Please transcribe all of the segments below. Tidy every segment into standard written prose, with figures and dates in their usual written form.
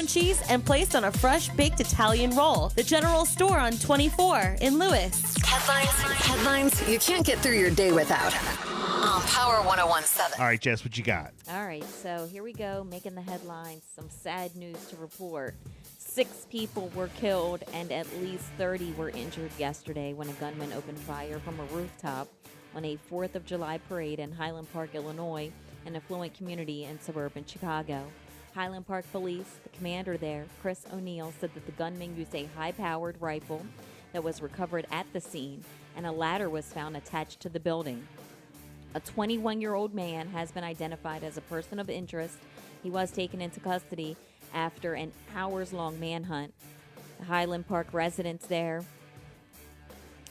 pepperoni cheese and placed on a fresh baked Italian roll. The General Store on 24 in Lewis. Headlines you can't get through your day without. On Power 101.7. All right, Jess, what you got? All right, so here we go, making the headlines. Some sad news to report. 6 people were killed and at least 30 were injured yesterday when a gunman opened fire from a rooftop on a 4th of July parade in Highland Park, Illinois, an affluent community in suburban Chicago. Highland Park Police, the commander there, Chris O'Neill, said that the gunman used a high-powered rifle that was recovered at the scene, and a ladder was found attached to the building. A 21-year-old man has been identified as a person of interest. He was taken into custody after an hours-long manhunt. The Highland Park residents there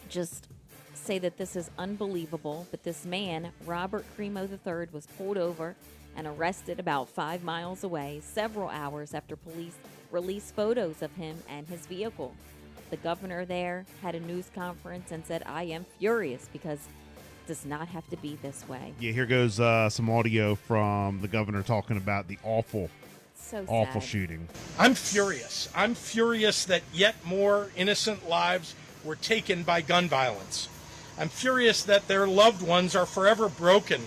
just say that this is unbelievable, but this man, Robert Cremo III, was pulled over and arrested about 5 miles away several hours after police released photos of him and his vehicle. The governor there had a news conference and said, "I am furious because it does not have to be this way." Yeah, here goes some audio from the governor talking about the awful shooting. I'm furious. I'm furious that yet more innocent lives were taken by gun violence. I'm furious that their loved ones are forever broken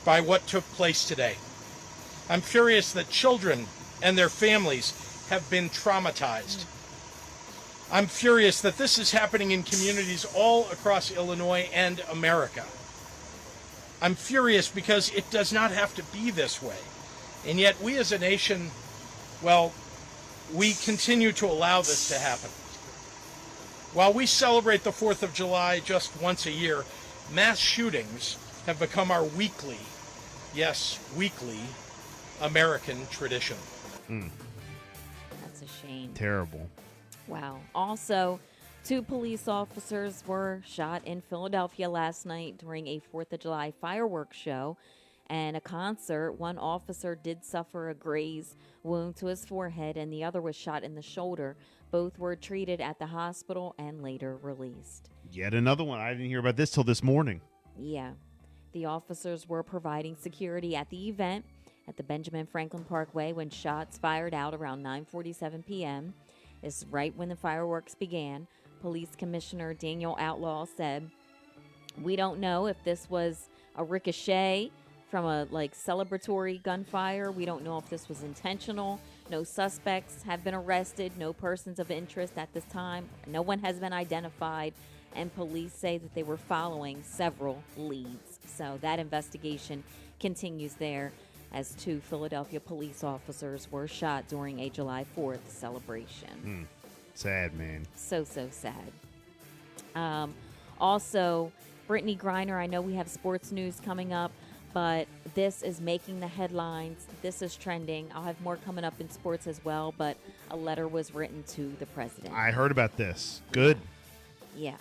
by what took place today. I'm furious that children and their families have been traumatized. I'm furious that this is happening in communities all across Illinois and America. I'm furious because it does not have to be this way. And yet we as a nation, well, we continue to allow this to happen. While we celebrate the 4th of July just once a year, mass shootings have become our weekly, yes, weekly, American tradition. That's a shame. Terrible. Wow. Also, 2 police officers were shot in Philadelphia last night during a 4th of July fireworks show and a concert. One officer did suffer a graze wound to his forehead, and the other was shot in the shoulder. Both were treated at the hospital and later released. Yet another one. I didn't hear about this till this morning. Yeah. The officers were providing security at the event at the Benjamin Franklin Parkway when shots fired out around 9:47 p.m. It's right when the fireworks began. Police Commissioner Daniel Outlaw said, "We don't know if this was a ricochet from a celebratory gunfire. We don't know if this was intentional. No suspects have been arrested. No persons of interest at this time. No one has been identified." And police say that they were following several leads. So that investigation continues there as 2 Philadelphia police officers were shot during a July 4th celebration. Sad, man. So sad. Also, Brittany Griner, I know we have sports news coming up, but this is making the headlines. This is trending. I'll have more coming up in sports as well, but a letter was written to the president. I heard about this. Good. Yeah.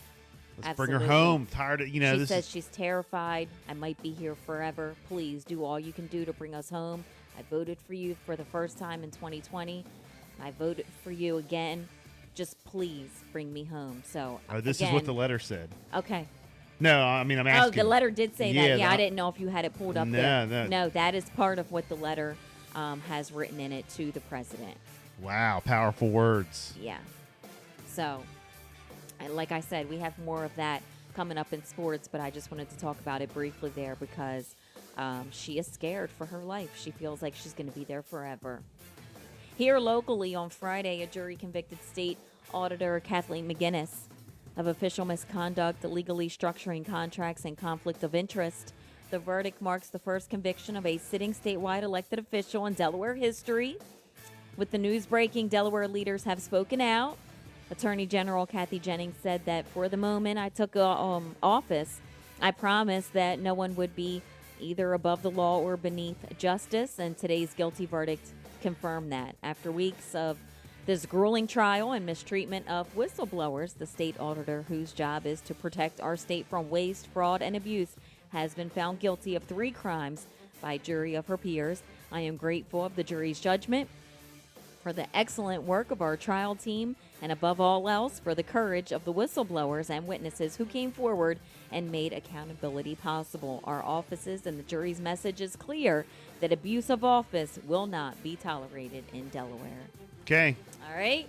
Let's Absolutely. bring her home. Tired of, She says she's terrified. "I might be here forever. Please do all you can do to bring us home. I voted for you for the first time in 2020. I voted for you again. Just please bring me home." So this is what the letter said. Okay. No, I mean, I'm asking. Oh, the letter did say that. Yeah, no. I didn't know if you had it pulled up there. No, that is part of what the letter has written in it to the president. Wow, powerful words. Yeah. So, and like I said, we have more of that coming up in sports, but I just wanted to talk about it briefly there because she is scared for her life. She feels like she's going to be there forever. Here locally on Friday, a jury convicted state auditor Kathleen McGuiness of official misconduct, illegally structuring contracts, and conflict of interest. The verdict marks the first conviction of a sitting statewide elected official in Delaware history. With the news breaking, Delaware leaders have spoken out. Attorney General Kathy Jennings said that for the moment I took office, I promised that no one would be either above the law or beneath justice, and today's guilty verdict confirmed that. After weeks of this grueling trial and mistreatment of whistleblowers, the state auditor, whose job is to protect our state from waste, fraud, and abuse, has been found guilty of 3 crimes by a jury of her peers. I am grateful of the jury's judgment. for the excellent work of our trial team, and above all else, for the courage of the whistleblowers and witnesses who came forward and made accountability possible. Our offices and the jury's message is clear that abuse of office will not be tolerated in Delaware. Okay. All right.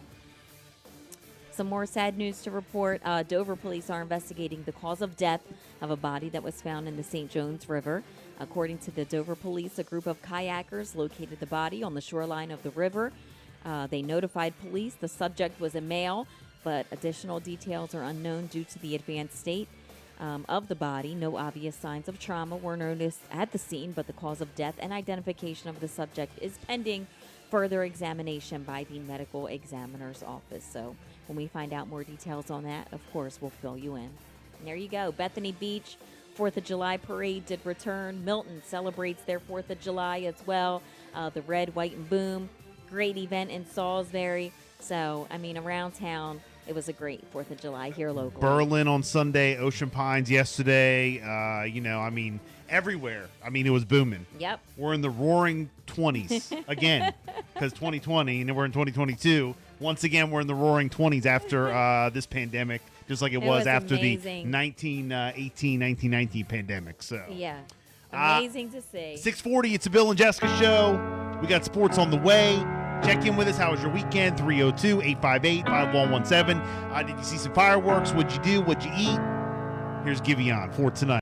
Some more sad news to report. Dover police are investigating the cause of death of a body that was found in the St. Jones River. According to the Dover police, a group of kayakers located the body on the shoreline of the river. They notified police. The subject was a male, but additional details are unknown due to the advanced state of the body. No obvious signs of trauma were noticed at the scene, but the cause of death and identification of the subject is pending further examination by the medical examiner's office. So when we find out more details on that, of course, we'll fill you in. And there you go. Bethany Beach 4th of July parade did return. Milton celebrates their 4th of July as well. The Red, White, and Boom. Great event in Salisbury. So, I mean, around town, it was a great 4th of July here locally. Berlin on Sunday, Ocean Pines yesterday. Everywhere. I mean, it was booming. Yep. We're in the roaring 20s again, because 2020, and then we're in 2022. Once again, we're in the roaring 20s after this pandemic, just like it was after amazing. the 1919 pandemic. So yeah, amazing to see. 6:40, it's a Bill and Jessica show. We got sports on the way. Check in with us. How was your weekend? 302-858-5117. Did you see some fireworks? What'd you do? What'd you eat? Here's Giveon for tonight.